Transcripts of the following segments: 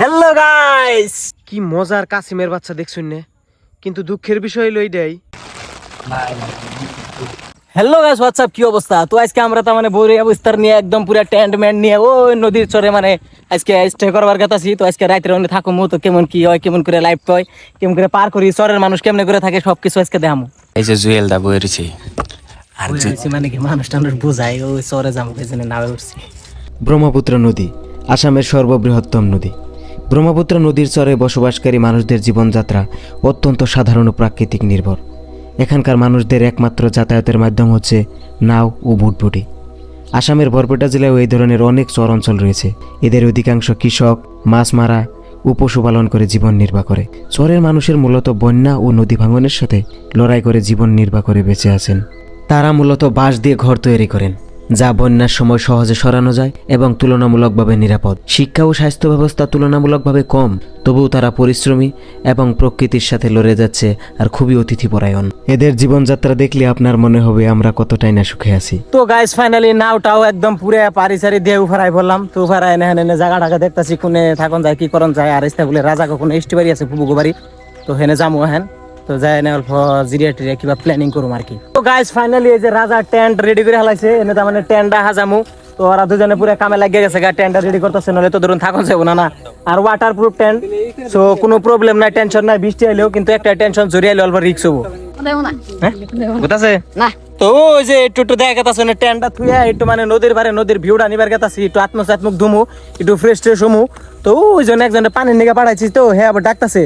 Hello guys, কি মজার কাসিমের বাচ্চা দেখছুন না, কিন্তু দুঃখের বিষয় হলো এইটাই। হ্যালো গাইস, হোয়াটসঅ্যাপ, কি অবস্থা? তো আজকে আমরা তো মানে বৈরী অবস্থার নিয়ে একদম পুরো টেন্ট ম্যান্ট নিয়ে ওই নদীর চরে মানে আজকে স্টে করবার কথা আছি। তো আজকে রাতের অনেক থাকুমু, তো কেমন কি হয়, কেমন করে লাইফ হয়, কেমন করে পার করি, চরের মানুষ কেমন করে থাকে, সবকিছু আজকে দেখামু। এই যে জুয়েল দা বইরেছি আর মানে কি মানুষ টানুষ বোঝাই, ওই চরে যাবো এই জন্য নামে উঠছি। ব্রহ্মপুত্র নদী আসামের সর্ববৃহত্তম নদী। ব্রহ্মপুত্র নদীর চরে বসবাসকারী মানুষদের জীবনযাত্রা অত্যন্ত সাধারণ ও প্রাকৃতিক নির্ভর। এখানকার মানুষদের একমাত্র যাতায়াতের মাধ্যম হচ্ছে নাও ও বুটবুটি। আসামের বরপেটা জেলায় এই ধরনের অনেক চর অঞ্চল রয়েছে। এদের অধিকাংশ কৃষক মাছ মারা ও পশুপালন করে জীবন নির্বাহ করে। চরের মানুষের মূলত বন্যা ও নদী ভাঙনের সাথে লড়াই করে জীবন নির্বাহ করে বেঁচে আছেন। তারা মূলত বাঁশ দিয়ে ঘর তৈরি করেন, যা বন্যার সময় সহজে সরানো যায় এবং তুলনামূলকভাবে নিরাপদ। শিক্ষা ও স্বাস্থ্য ব্যবস্থা তুলনামূলকভাবে কম, তবুও তারা পরিশ্রমী এবং প্রকৃতির সাথে লড়ে যাচ্ছে আর খুবই অতিথিপরায়ণ। এদের জীবনযাত্রা দেখলে আপনার মনে হবে আমরা কতটাই না সুখে আছি। তো গাইস ফাইনালি নাওটাও একদম পুরে পারি সারি দিয়ে উফারাই বললাম। তো উফারাই এনে জায়গা ঢাকা দেখতেছি কোনে থাকুন যায়, কি করন যায়। আর ইস্তা বলে রাজা কখনো ইষ্টি বাড়ি আছে ফুবুগো বাড়ি, তো হেনে যাবো হেন। তো যাই এনে অল্প জিরিয়া টিরিয়া কিবা প্ল্যানিং করুম আর কি। তো গাইস ফাইনালি এই যে রাজা টেন্ট রেডি করে হালাইছে, এনে তার মানে টেন্টটা হাজামু। তো ওরা দুজনে পুরো কামে লাগিয়ে গেছে, টেন্টটা রেডি করতেছে, নলে তো ধরুন থাকুন যাবো না। আর ওয়াটার প্রুফ টেন্ট, সো কোনো প্রবলেম নাই, টেনশন নাই। বৃষ্টি আইলেও কিন্তু একটা টেনশন জড়িয়ে আইলে অল্প রিক্স হবো। বুঝাছে না? তো ওই যে একটু দেখা গেছে টেন্টটা থুয়া একটু মানে নদীর পারে নদীর ভিউটা নিবার গেতাছি, একটু আত্মক ধুমু, একটু ফ্রেশ ট্রেশ হমু। তো ওই জন্য একজনের পানির নিগা পাঠাইছি, তো হ্যাঁ আবার ডাকতেছে।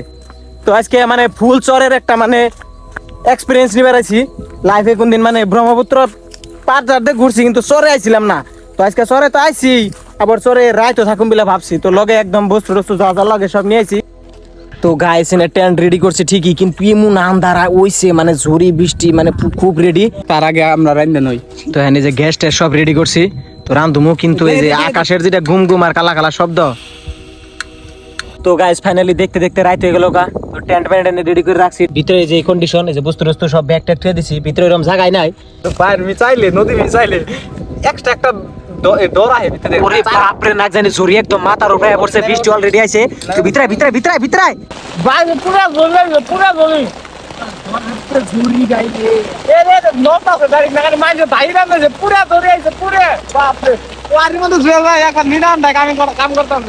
তো আজকে মানে ফুল চরের একটা মানে এক্সপিরিয়েন্স নিবার আইছি লাইফে। কোনদিন মানে ব্রহ্মপুত্র পার দিয়ে ঘুরছি, কিন্তু চরে আইছিলাম না। তো আজকে চরে তো আইছি, আবার চরে রাইতো থাকুম বলে ভাবছি। তো লগে একদম বস্তু টস্তু যা যা লাগে সব নিয়ে আইছি। তো গাইস এনে টেন্ট রেডি করছে ঠিকই, কিন্তু এমন আন্ধারা হইছে, মানে ঝড়ি বৃষ্টি মানে খুব রেডি। তার আগে আমরা রান্না নই, তো হ্যাঁ যে গ্যাস ট্যাস সব রেডি করছি। তো রান্ধুমু, কিন্তু এই যে আকাশের যেটা গুম গুম আর কালা কালা শব্দ। তো গাইস ফাইনালি দেখতে দেখতে রাত হয়ে গেল গা। তো টেন্ট প্যান্ট রেডি করে রাখছি। ভিতরে যে কন্ডিশন, এই যে বস্তু টস্তু সব ব্যাগ ট্যাগ থুয়ে দিছি, ভিতরে এরকম জায়গায় নাই। তো বাইরে চাইলে নদী চাইলে এক্সট্রা একটা ডোরা হে ভিতরে। ওরে বাপ রে, না জানি ঝড়ি একদম মাথার উপরে পড়ছে, বৃষ্টি অলরেডি আইছে। তো ভিতরে বাইরে পুরা গলি ঝুরি গাইলে এ রে নটা সে গাড়ি নাগানি মাইনে বাইরে নামছে, পুরা ধরে আইছে পুরা। বাপ রে, ওয়ারির মধ্যে জুয়া ভাই এখন নিনাম না কাম করতাম।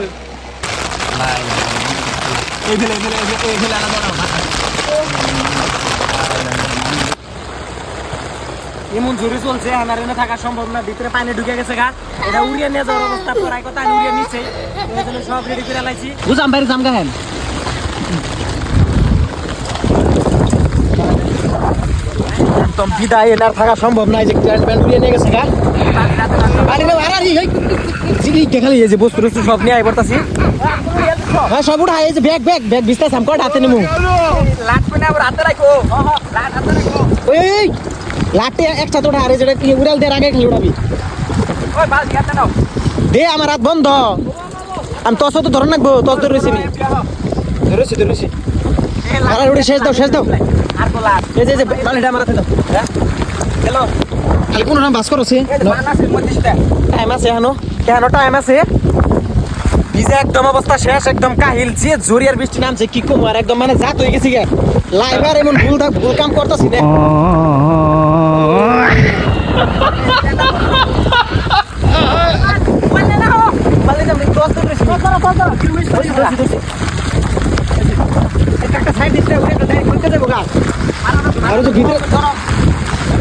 এমন জোরে চলছে, আমার এনে থাকা সম্ভব না, ভিতরে পানি ঢুকে গেছে গা। এটা উড়িয়ে নিয়ে যাওয়ার অবস্থা, পড়াই কথা উড়িয়ে নিচ্ছে। সব রেডি করে লাইছি, বুঝাম বাইরে জাম গাহেন। একদম বিদায়, এনার থাকা সম্ভব নাই, যে টেন্ট প্যান্ট উড়িয়ে নিয়ে গেছে গা। খালি এই যে বস্তু টস্তু সব নিয়ে আই পড়তাছি। হ্যাঁ সব উঠা, এই যে ব্যাগ বিস্তার সাম কর হাতে নিমু। ওই লাটে একটা তোটা, আর যেটা কি উড়াল দেওয়ার আগে খালি উড়াবি। দে আমার হাত বন্ধ, আমি তস তো ধরে রাখবো, তস ধরেছি ধরেছি। আর উড়ে শেষ দাও এই যে বালিটা আমার হাতে দাও। হ্যালো খালি কোন নাম বাস করছে, টাইম আছে এখনো, কেন টাইম আছে। ভিজে একদম অবস্থা শেষ, একদম কাহিল, যে জোরিয়ার বৃষ্টি নামছে কি কম। আর একদম মানে জাত হয়ে গেছি গে লাইভার, এমন ভুল কাম করতেছি না।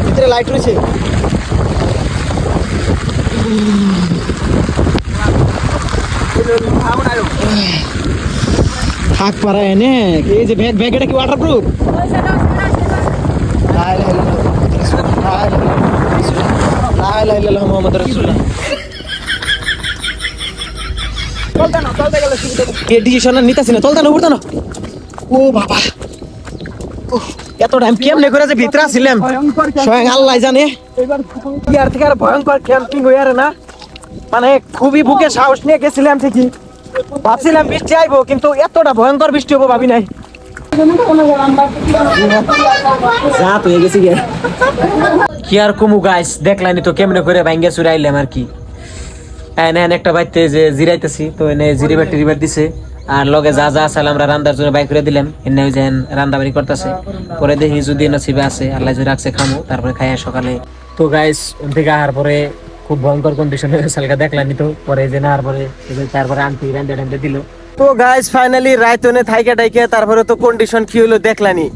ভিতরে লাইট রয়েছে। থাক পারা এনে, এই যে ব্যাগ এটা কি ওয়াটারপ্রুফ? ও বাবা, এত টাইম কেমনে করে যে ভিতরে ছিলাম স্বয়ং আল্লাহ জানে। ইয়ার থেকে আর ভয়ঙ্কর ক্যাম্পিং হয়ে না, মানে খুবই বুকে সাহস নিয়ে গেছিলাম ঠিকই। ভাবছিলাম বৃষ্টি আইবো, কিন্তু এতটা ভয়ঙ্কর বৃষ্টি হবো ভাবি নাই। কি আর কমু গাইস, দেখলানি তো কেমনে করে ভাঙ্গে চুরাইলাম আর কি। এনে একটা বাইতে যে জিরাইতেছি, তো এনে জিরিবার টিরিবার দিছে আর লগে যা যা আছে আমরা রান্দার জন্য বাই করে দিলাম। এনে ওই যে রান্না বাড়ি করতেছে, পরে দেখি যদি নসিবে আছে আল্লাহ যদি রাখছে খামো, তারপরে খাই সকালে। তো গাইস ওন থেকে আসার পরে খুব ভয়ঙ্কর কন্ডিশনে সালকা দেখলানি, তো পরে যে নার পরে তারপরে আন্টি রান্দে দিল। তো গাইস ফাইনালি রাইতনে থাইকা টাইকে তারপরে তো কন্ডিশন কি হলো দেখলানি।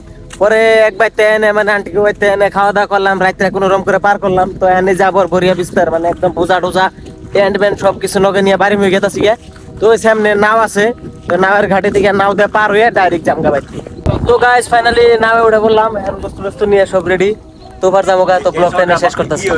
পরে এক বাইতে এনে মানে আন্টিকে বাইতে এনে খাওয়া দাওয়া করলাম, রাত্রে কোনো রকম করে পার করলাম। তো এনে যাবর ভরিয়া বিস্তার মানে একদম বোঝা টোজা টেন্ট ব্যান্ড সব কিছু নগে নিয়ে বাড়ি হয়ে গেছে গিয়ে। তো ওই সামনে নাও আছে, তো নাওয়ের ঘাটে থেকে নাও দিয়ে পার হয়ে ডাইরেক্ট জামগা বাইতে। তো গাইস ফাইনালি নাওয়ে উঠে বললাম, এখন বস্তু নিয়ে সব রেডি, তো পার যাবো। তো ব্লগটা শেষ করতেছি।